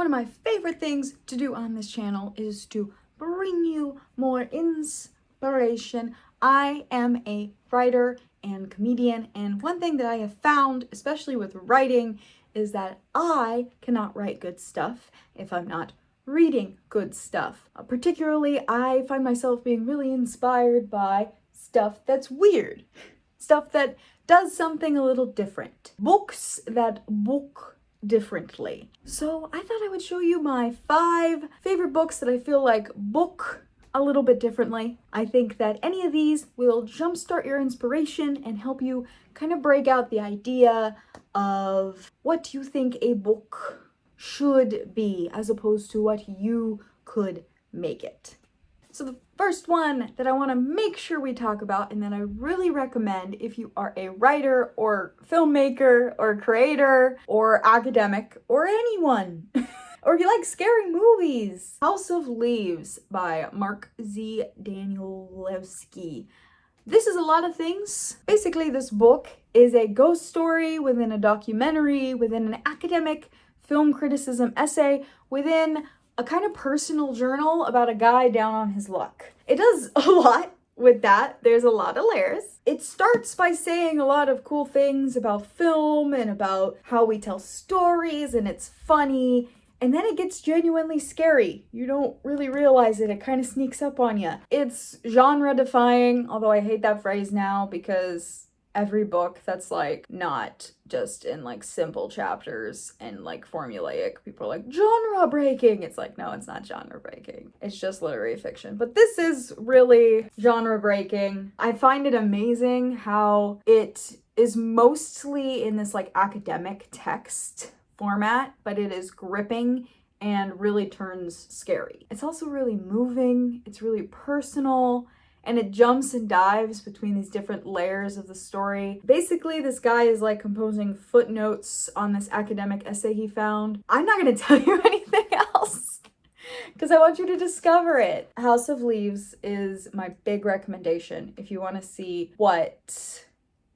One of my favorite things to do on this channel is to bring you more inspiration. I am a writer and comedian, and one thing that I have found, especially with writing, is that I cannot write good stuff if I'm not reading good stuff. Particularly, I find myself being really inspired by stuff that's weird, stuff that does something a little different, books that book differently. So I thought I would show you my 5 favorite books that I feel like book a little bit differently. I think that any of these will jumpstart your inspiration and help you kind of break out the idea of what you think a book should be as opposed to what you could make it. So the first one that I want to make sure we talk about, and that I really recommend if you are a writer or filmmaker or creator or academic or anyone, or if you like scary movies, House of Leaves by Mark Z. Danielewski. This is a lot of things. Basically, this book is a ghost story within a documentary, within an academic film criticism essay, within a kind of personal journal about a guy down on his luck. It does a lot with that. There's a lot of layers. It starts by saying a lot of cool things about film and about how we tell stories, and it's funny. And then it gets genuinely scary. You don't really realize it. It kind of sneaks up on you. It's genre defying, although I hate that phrase now because every book that's like not just in like simple chapters and like formulaic, people are like genre breaking. It's like, no, it's not genre breaking. It's just literary fiction. But this is really genre breaking. I find it amazing how it is mostly in this like academic text format, but it is gripping and really turns scary. It's also really moving. It's really personal. And it jumps and dives between these different layers of the story. Basically, this guy is like composing footnotes on this academic essay he found. I'm not gonna tell you anything else because I want you to discover it. House of Leaves is my big recommendation if you want to see what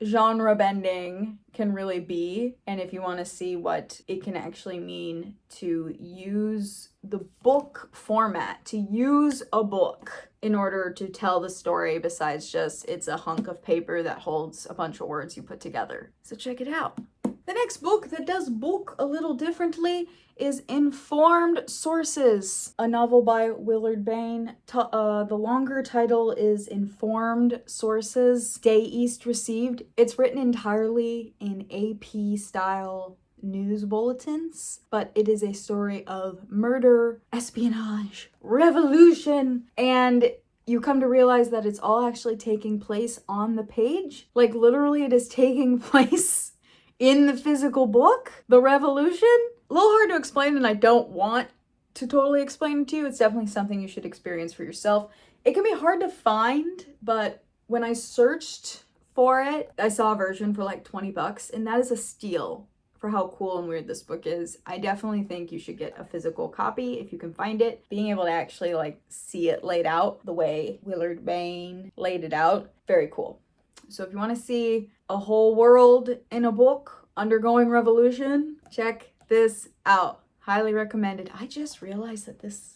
genre bending can really be, and if you want to see what it can actually mean to use the book format, to use a book in order to tell the story besides just it's a hunk of paper that holds a bunch of words you put together. So check it out. The next book that does book a little differently is Informed Sources, a novel by Willard Bain. The longer title is Informed Sources, Day East Received. It's written entirely in AP style news bulletins, but it is a story of murder, espionage, revolution, and you come to realize that it's all actually taking place on the page. Like literally it is taking place in the physical book, the revolution. A little hard to explain, and I don't want to totally explain it to you. It's definitely something you should experience for yourself. It can be hard to find, but when I searched for it, I saw a version for like 20 bucks, and that is a steal for how cool and weird this book is. I definitely think you should get a physical copy if you can find it. Being able to actually like see it laid out the way Willard Bain laid it out, very cool. So if you want to see a whole world in a book undergoing revolution, check this out. Highly recommended. I just realized that this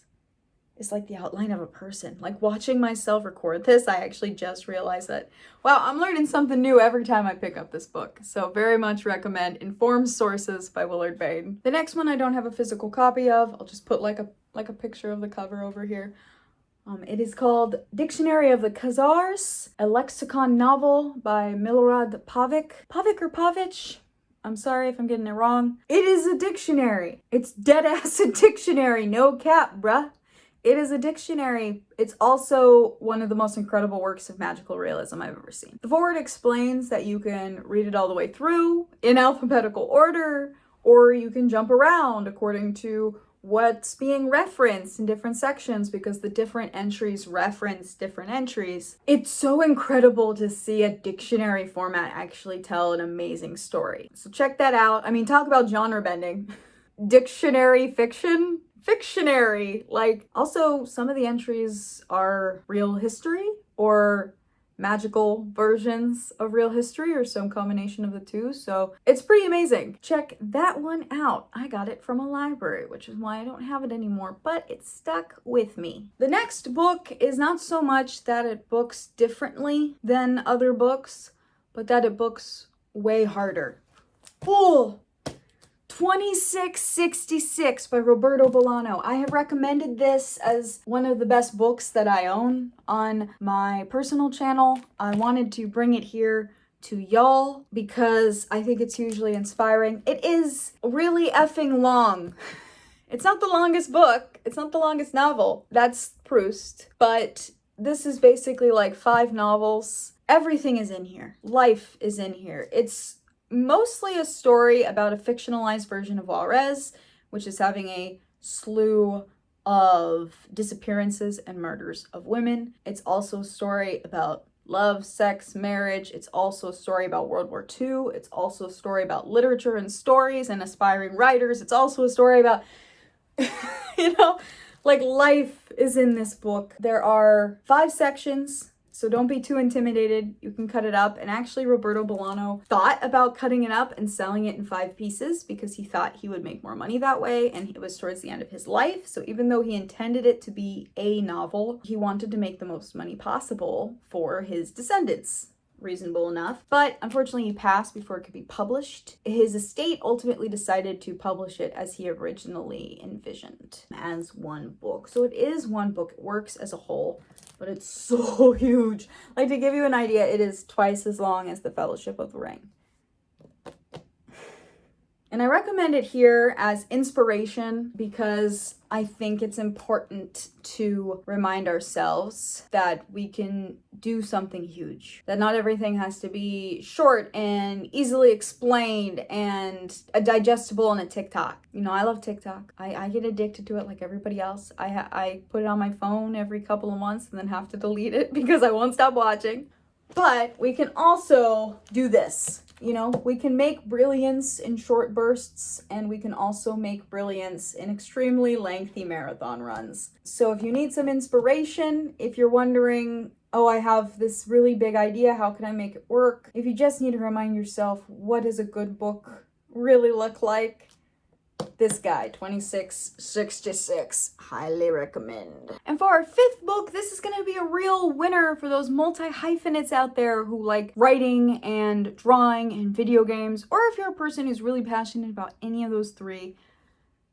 is like the outline of a person. Like watching myself record this, I actually just realized that, wow, I'm learning something new every time I pick up this book. So very much recommend Informed Sources by Willard Bain. The next one I don't have a physical copy of. I'll just put like a picture of the cover over here. It is called Dictionary of the Khazars, a lexicon novel by Milorad Pavic. Pavic or Pavic? I'm sorry if I'm getting it wrong. It is a dictionary. It's dead ass a dictionary. No cap, bruh. It is a dictionary. It's also one of the most incredible works of magical realism I've ever seen. The foreword explains that you can read it all the way through in alphabetical order, or you can jump around according to what's being referenced in different sections because the different entries reference different entries. It's so incredible to see a dictionary format actually tell an amazing story. So check that out. I mean, talk about genre bending. Dictionary fiction? Fictionary. Like, also some of the entries are real history or magical versions of real history or some combination of the two. So it's pretty amazing. Check that one out. I got it from a library, which is why I don't have it anymore, but it stuck with me. The next book is not so much that it books differently than other books, but that it books way harder. Oh! 2666 by Roberto Bolano. I have recommended this as one of the best books that I own on my personal channel. I wanted to bring it here to y'all because I think it's hugely inspiring. It is really effing long. It's not the longest book. It's not the longest novel. That's Proust. But this is basically like 5 novels. Everything is in here. Life is in here. It's mostly a story about a fictionalized version of Juarez, which is having a slew of disappearances and murders of women. It's also a story about love, sex, marriage. It's also a story about World War II. It's also a story about literature and stories and aspiring writers. It's also a story about, like life is in this book. There are 5 sections. So don't be too intimidated. You can cut it up. And actually, Roberto Bolano thought about cutting it up and selling it in 5 pieces because he thought he would make more money that way. And it was towards the end of his life. So even though he intended it to be a novel, he wanted to make the most money possible for his descendants. Reasonable enough. But unfortunately, he passed before it could be published. His estate ultimately decided to publish it as he originally envisioned, as one book. So it is one book. It works as a whole, but it's so huge. Like, to give you an idea, it is twice as long as The Fellowship of the Ring. And I recommend it here as inspiration because I think it's important to remind ourselves that we can do something huge. That not everything has to be short and easily explained and digestible on a TikTok. I love TikTok. I get addicted to it like everybody else. I put it on my phone every couple of months and then have to delete it because I won't stop watching. But we can also do this. We can make brilliance in short bursts, and we can also make brilliance in extremely lengthy marathon runs. So if you need some inspiration, if you're wondering, oh, I have this really big idea, how can I make it work? If you just need to remind yourself, what does a good book really look like? This guy, 2666, highly recommend. And for our 5th book, this is going to be a real winner for those multi-hyphenates out there who like writing and drawing and video games, or if you're a person who's really passionate about any of those 3.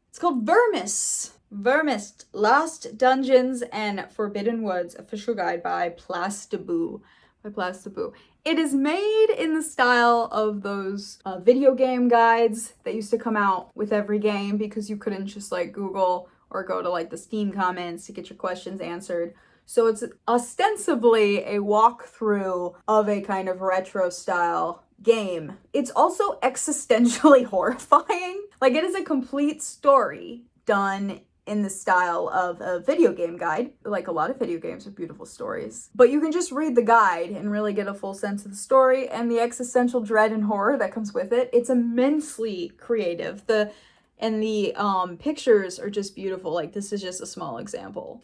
It's called Vermis. Vermis, Lost Dungeons and Forbidden Woods, official guide by Plastiboo. It is made in the style of those video game guides that used to come out with every game because you couldn't just like Google or go to like the Steam comments to get your questions answered. So it's ostensibly a walkthrough of a kind of retro style game. It's also existentially horrifying. Like, it is a complete story done in the style of a video game guide. Like, a lot of video games are beautiful stories. But you can just read the guide and really get a full sense of the story and the existential dread and horror that comes with it. It's immensely creative. The pictures are just beautiful. Like, this is just a small example.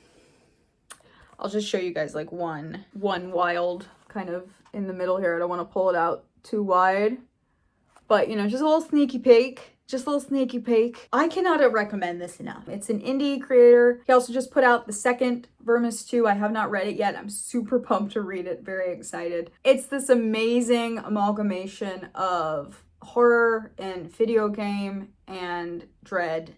I'll just show you guys like one wild kind of in the middle here. I don't want to pull it out too wide. But, just a little sneaky peek. I cannot recommend this enough. It's an indie creator. He also just put out the second Vermis 2. I have not read it yet. I'm super pumped to read it. Very excited. It's this amazing amalgamation of horror and video game and dread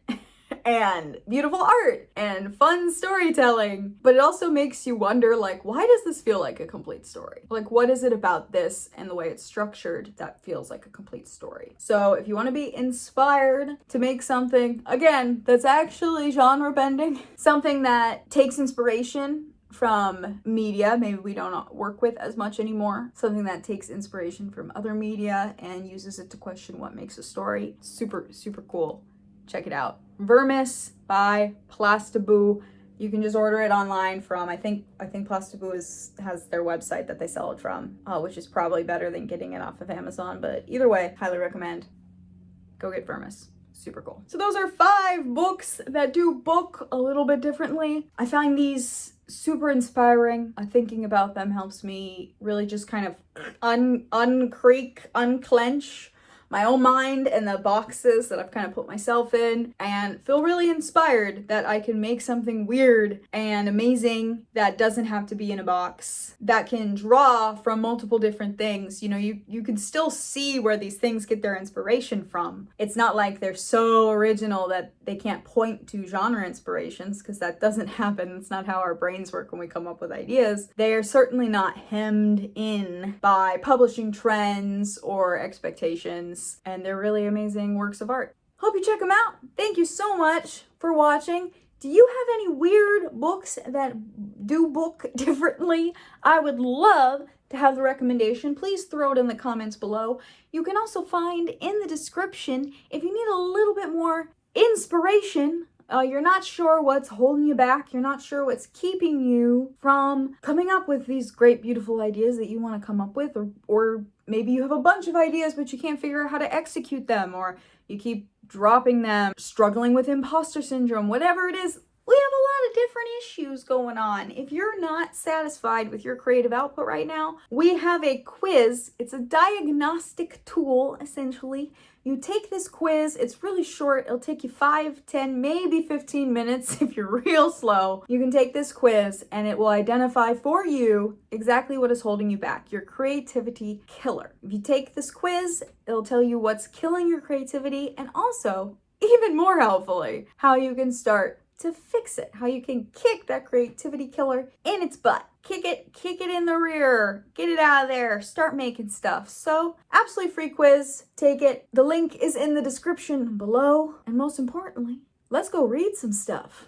and beautiful art and fun storytelling. But it also makes you wonder, like, why does this feel like a complete story? Like, what is it about this and the way it's structured that feels like a complete story? So if you want to be inspired to make something, again, that's actually genre bending, something that takes inspiration from media maybe we don't work with as much anymore, something that takes inspiration from other media and uses it to question what makes a story, super, super cool. Check it out. Vermis by Plastiboo. You can just order it online from, I think Plastiboo has their website that they sell it from, which is probably better than getting it off of Amazon. But either way, highly recommend. Go get Vermis. Super cool. So those are 5 books that do book a little bit differently. I find these super inspiring. Thinking about them helps me really just kind of unclench my own mind and the boxes that I've kind of put myself in, and feel really inspired that I can make something weird and amazing that doesn't have to be in a box, that can draw from multiple different things. You know, you can still see where these things get their inspiration from. It's not like they're so original that they can't point to genre inspirations, because that doesn't happen. It's not how our brains work when we come up with ideas. They are certainly not hemmed in by publishing trends or expectations, and they're really amazing works of art. Hope you check them out. Thank you so much for watching. Do you have any weird books that do book differently? I would love to have the recommendation. Please throw it in the comments below. You can also find in the description if you need a little bit more inspiration. You're not sure what's holding you back. You're not sure what's keeping you from coming up with these great, beautiful ideas that you want to come up with, or maybe you have a bunch of ideas, but you can't figure out how to execute them, or you keep dropping them, struggling with imposter syndrome, whatever it is. We have a lot of different issues going on. If you're not satisfied with your creative output right now, we have a quiz. It's a diagnostic tool, essentially. You take this quiz, it's really short. It'll take you 5, 10, maybe 15 minutes if you're real slow. You can take this quiz and it will identify for you exactly what is holding you back, your creativity killer. If you take this quiz, it'll tell you what's killing your creativity, and also, even more helpfully, how you can start to fix it, how you can kick that creativity killer in its butt. Kick it in the rear, get it out of there, start making stuff. So, absolutely free quiz, take it. The link is in the description below. And most importantly, let's go read some stuff.